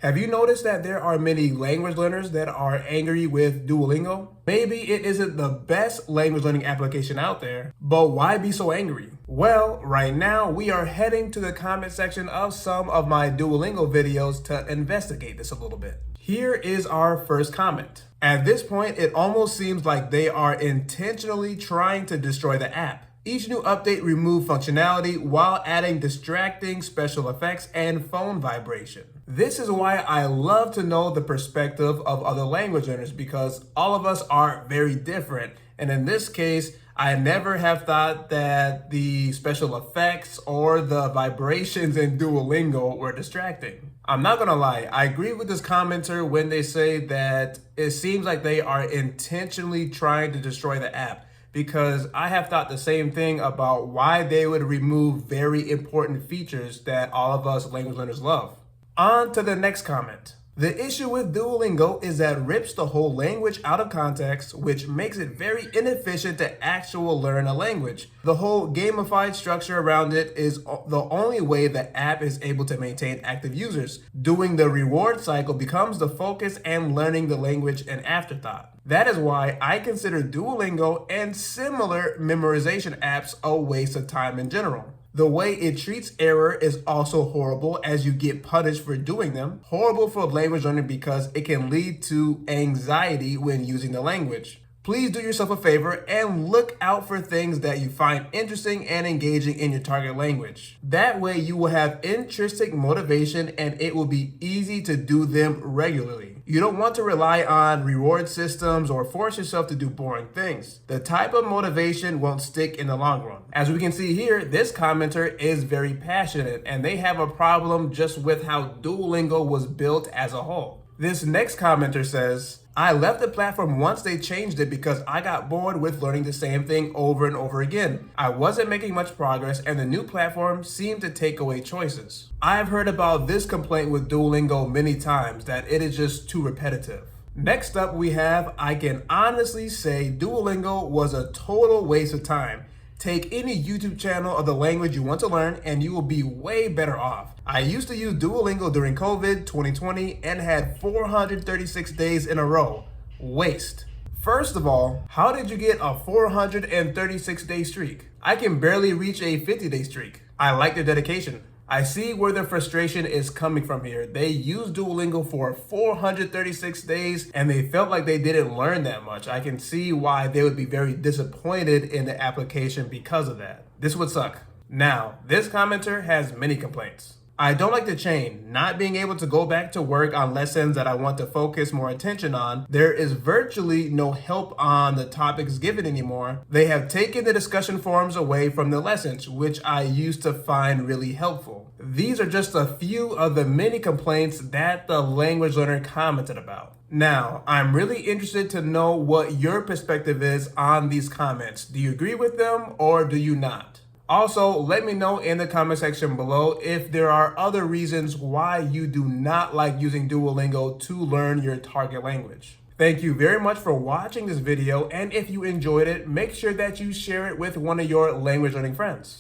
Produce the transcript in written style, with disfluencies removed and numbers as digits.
Have you noticed that there are many language learners that are angry with Duolingo? Maybe it isn't the best language learning application out there, but why be so angry? Well, right now we are heading to the comment section of some of my Duolingo videos to investigate this a little bit. Here is our first comment. At this point, it almost seems like they are intentionally trying to destroy the app. Each new update removed functionality while adding distracting special effects and phone vibration. This is why I love to know the perspective of other language learners, because all of us are very different. And in this case, I never have thought that the special effects or the vibrations in Duolingo were distracting. I'm not gonna lie, I agree with this commenter when they say that it seems like they are intentionally trying to destroy the app, because I have thought the same thing about why they would remove very important features that all of us language learners love. On to the next comment. The issue with Duolingo is that it rips the whole language out of context, which makes it very inefficient to actually learn a language. The whole gamified structure around it is the only way the app is able to maintain active users. Doing the reward cycle becomes the focus, and learning the language an afterthought. That is why I consider Duolingo and similar memorization apps a waste of time in general. The way it treats error is also horrible, as you get punished for doing them. Horrible for language learning because it can lead to anxiety when using the language. Please do yourself a favor and look out for things that you find interesting and engaging in your target language. That way you will have intrinsic motivation and it will be easy to do them regularly. You don't want to rely on reward systems or force yourself to do boring things. The type of motivation won't stick in the long run. As we can see here, this commenter is very passionate and they have a problem just with how Duolingo was built as a whole. This next commenter says, I left the platform once they changed it because I got bored with learning the same thing over and over again. I wasn't making much progress and the new platform seemed to take away choices. I've heard about this complaint with Duolingo many times, that it is just too repetitive. Next up we have, I can honestly say Duolingo was a total waste of time. Take any YouTube channel of the language you want to learn and you will be way better off. I used to use Duolingo during COVID 2020 and had 436 days in a row. Waste. First of all, how did you get a 436-day streak? I can barely reach a 50-day streak. I like their dedication. I see where the frustration is coming from here. They used Duolingo for 436 days and they felt like they didn't learn that much. I can see why they would be very disappointed in the application because of that. This would suck. Now, this commenter has many complaints. I don't like the chain, not being able to go back to work on lessons that I want to focus more attention on. There is virtually no help on the topics given anymore. They have taken the discussion forums away from the lessons, which I used to find really helpful. These are just a few of the many complaints that the language learner commented about. Now, I'm really interested to know what your perspective is on these comments. Do you agree with them or do you not? Also, let me know in the comment section below if there are other reasons why you do not like using Duolingo to learn your target language. Thank you very much for watching this video, and if you enjoyed it, make sure that you share it with one of your language learning friends.